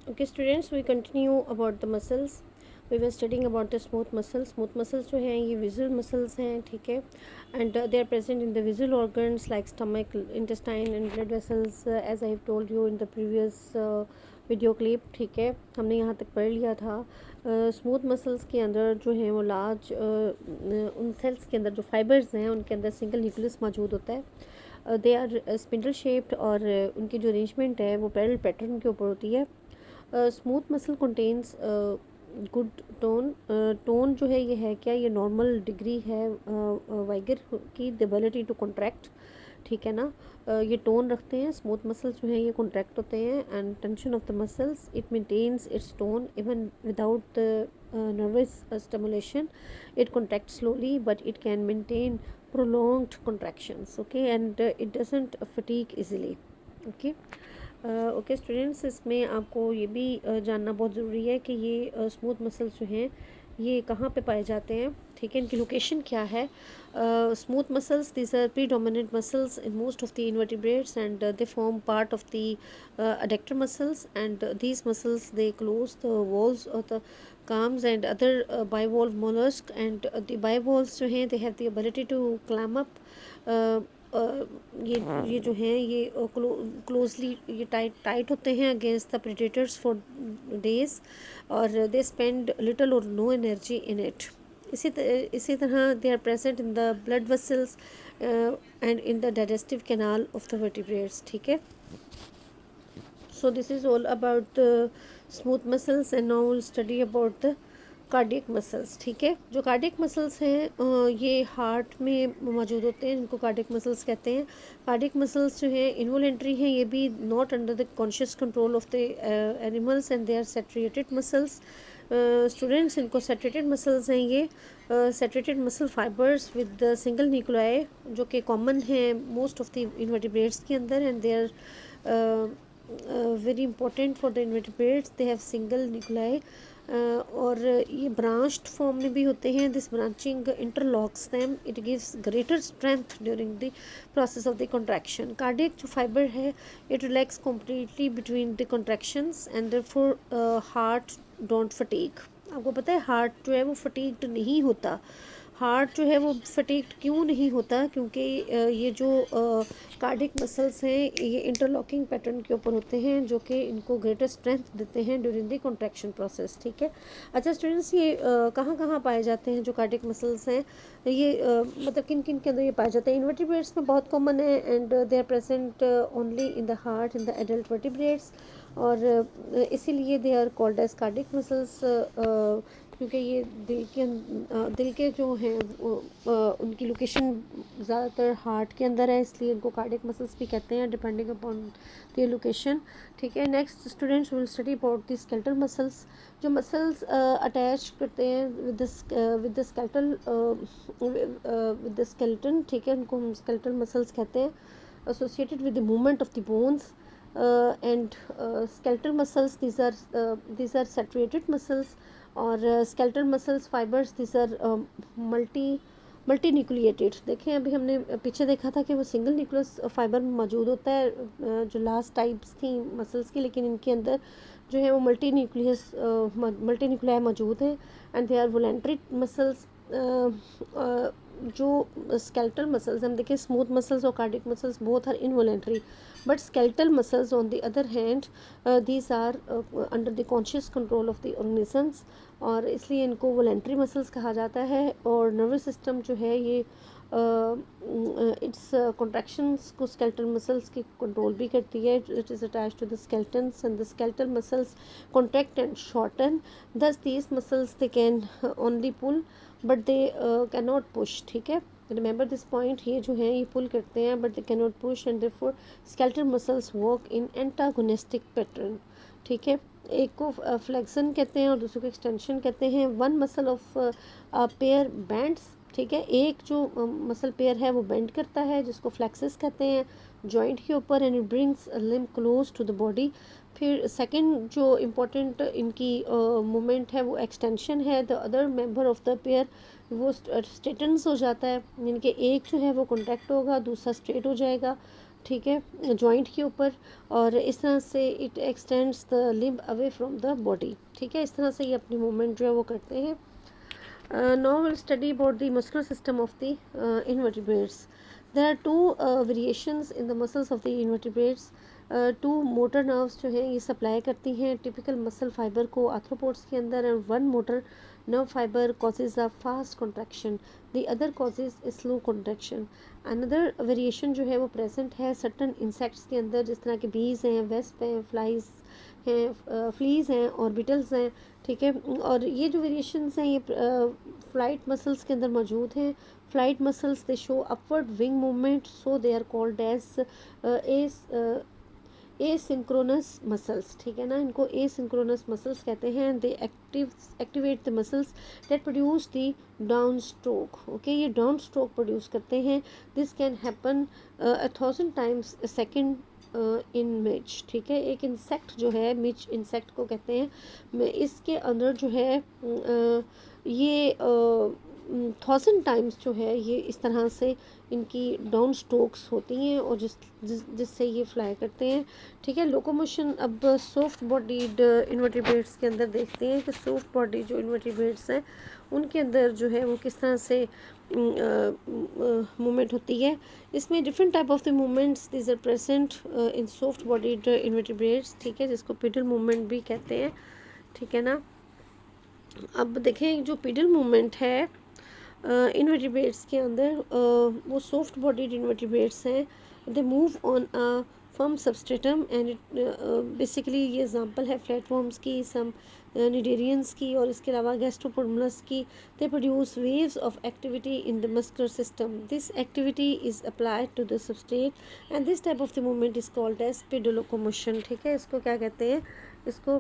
Okay, students, we continue about the muscles. We were studying about the smooth muscles. Smooth muscles जो हैं ये visual muscles हैं, ठीक है, and they are present in the visual organs like stomach, intestine and blood vessels, as I have told you in the previous video clip. ठीक है, हमने यहाँ तक पढ़ लिया था. स्मूथ मसल्स के अंदर जो है वो लार्ज उन सेल्स के अंदर जो फाइबर्स हैं उनके अंदर सिंगल न्यूक्लियस मौजूद होता है. दे आर स्पिंडल शेप्ड और उनकी जो अरेंजमेंट है वो पैरेलल पैटर्न के ऊपर होती है. Smooth muscle contains good tone जो है ये है क्या, ये नॉर्मल डिग्री है वाइगर की एबिलिटी टू कॉन्ट्रैक्ट, ठीक है ना. ये टोन रखते हैं. स्मूथ मसल्स जो हैं ये कॉन्ट्रैक्ट होते हैं and tension of the muscles it maintains its tone even without the nervous stimulation. It contracts slowly but it can maintain prolonged contractions, okay, and it doesn't fatigue easily, okay. Okay students, इसमें आपको ये भी जानना बहुत ज़रूरी है कि ये स्मूथ मसल्स जो हैं ये कहाँ पे पाए जाते हैं, ठीक है, इनकी लोकेशन क्या है. Smooth muscles these are predominant muscles in most of the invertebrates and they form part of the adductor muscles, and these muscles they close the walls of the calms and other bivalve mollusk, and the bivalves जो हैं they have the ability to climb up. ये जो हैं ये closely ये tight होते हैं against the predators for days, और दे स्पेंड लिटल और नो एनर्जी इन इट. इसी तरह they are present in the blood vessels and in the digestive canal of the vertebrates, ठीक है. So this is all about the smooth muscles, and now we'll study about the cardiac muscles, ठीक है. जो cardiac muscles हैं ये heart में मौजूद होते हैं, इनको कार्डियक मसल्स कहते हैं. कार्डियक मसल्स जो हैं इनवॉलेंट्री हैं, ये भी not under the conscious control of the animals, and they are saturated muscles. Students, इनको सैचुरेटेड मसल्स हैं ये saturated muscle fibres with the single nuclei जो कि कॉमन हैं मोस्ट ऑफ द इनवर्टिब्रेट्स के अंदर, and they are very important for the invertebrates. They have single nuclei और ये ब्रांच्ड फॉर्म में भी होते हैं. This branching interlocks them, it gives greater strength during the process of the contraction. Cardiac जो fibre है it relax completely between the contractions and therefore heart don't fatigue. आपको पता है हार्ट जो है वो फटीग्ड नहीं होता. हार्ट जो है वो फटीग्ड क्यों नहीं होता, क्योंकि ये जो कार्डिक मसल्स हैं ये इंटरलॉकिंग पैटर्न के ऊपर होते हैं जो कि इनको ग्रेटर स्ट्रेंथ देते हैं ड्यूरिंग द कॉन्ट्रैक्शन प्रोसेस, ठीक है. अच्छा स्टूडेंट्स, ये कहाँ कहाँ पाए जाते हैं जो कार्डिक मसल्स हैं, ये मतलब किन किन के अंदर ये पाए जाते हैं. इनवर्टिब्रेट्स में बहुत कॉमन है and they are present only in the heart in the adult vertebrates, और इसीलिए they are called as cardiac muscles, क्योंकि ये दिल के जो हैं उनकी लोकेशन ज़्यादातर हार्ट के अंदर है, इसलिए इनको कार्डियक मसल्स भी कहते हैं डिपेंडिंग अपॉन द लोकेशन, ठीक है. Next students will study about the skeletal muscles. जो मसल्स अटैच करते हैं विद द स्केलेटन, ठीक है, उनको हम स्केलेटल मसल्स कहते हैं. Associated with the movement of the bones and skeletal muscles, these are saturated muscles, और skeletal muscles fibers these are multi nucleated. देखें अभी हमने पीछे देखा था कि वो सिंगल न्यूक्लियस फाइबर मौजूद होता है जो लास्ट टाइप्स थी मसल्स की, लेकिन इनके अंदर जो है वो मल्टी न्यूक्लियाई मौजूद है, and they are voluntary muscles. जो स्केलेटल मसल्स हम देखें, स्मूथ मसल्स और cardiac muscles both are involuntary, but skeletal muscles on the other hand these are under the conscious control of the organisms, और इसलिए इनको voluntary muscles कहा जाता है. और नर्वस सिस्टम जो है ये इट्स कॉन्ट्रैक्शंस को स्केलेटल मसल्स की कंट्रोल भी करती है. It is attached to the skeletons and the skeletal muscles contract and shorten. Thus these muscles they can only pull but they can not push, ठीक है. रिमेंबर दिस पॉइंट, ये जो है ये पुल करते हैं but they can not push, and therefore skeletal muscles work in antagonistic pattern, ठीक है. एक को फ्लेक्सन कहते हैं और दूसरे को एक्सटेंशन कहते हैं. One muscle of pair bands, ठीक है, एक जो मसल पेयर है वो बेंड करता है जिसको फ्लेक्सिस कहते हैं जॉइंट के ऊपर, and it brings limb close to the body. फिर सेकंड जो इम्पोर्टेंट इनकी मूवमेंट है वो एक्सटेंशन है. The other member of the pair वो स्ट्रेटन्स हो जाता है, यानी कि एक जो है वो कॉन्ट्रैक्ट होगा दूसरा स्ट्रेट हो जाएगा. ठीक है, जॉइंट के ऊपर, और इस तरह से it extends the limb away from the body. ठीक है, इस तरह से ये अपनी मूवमेंट जो है वो करते हैं। Now we'll study about the muscular system of the invertebrates. There are two variations in the muscles of the invertebrates. Two motor nerves जो हैं ये सप्लाई करती हैं टिपिकल मसल फाइबर को आर्थ्रोपोड्स के अंदर, and one motor nerve fibre causes a fast contraction, the other causes slow contraction. Another variation जो है वो प्रेजेंट है सर्टन इंसेक्ट्स के अंदर, जिस तरह के बीज हैं, वेस्प हैं, फ्लाइज हैं, फ्लीज हैं, ऑर्बिटल्स हैं। ठीक है, और ये जो वेरिएशंस हैं ये फ्लाइट मसल्स के अंदर मौजूद हैं। Flight muscles they show upward wing movement, so they are called as asynchronous muscles. ठीक है ना, इनको एसिंक्रोनस मसल्स कहते हैं। They activate the muscles that produce the down stroke. Okay, ये डाउन स्ट्रोक प्रोड्यूस करते हैं। This can happen 1000 times a second in midge. ठीक है, एक इंसेक्ट जो है, मिच इंसेक्ट को कहते हैं, इसके अंदर जो है ये 1000 टाइम्स जो है ये इस तरह से इनकी डाउन स्ट्रोक्स होती हैं, और जिससे ये फ्लाई करते हैं। ठीक है, लोकोमोशन अब सॉफ्ट बॉडीड इन्वर्टिब्रेट्स के अंदर देखते हैं कि सॉफ्ट बॉडी जो इन्वर्टिब्रेट्स हैं उनके अंदर जो है वो किस तरह से मूवमेंट होती है। इसमें different type of the movements this are present in soft bodied invertebrates. ठीक है, जिसको पिडल मूवमेंट भी कहते हैं। ठीक है ना, अब देखें जो पिडल मूवमेंट है इन्वर्टिब्रेट्स के अंदर, वो सॉफ्ट बॉडीड इन्वर्टिब्रेट्स हैं। They move on a firm substratum, and basically ये एग्जांपल है प्लेटफॉर्म्स की, सम निडेरियंस की, और इसके अलावा गैस्ट्रोपोडमुलस की। They produce waves of activity in the muscular system. This activity is applied to the substrate, and this type of the movement is called as pedolocomotion. ठीक है, इसको क्या कहते हैं, इसको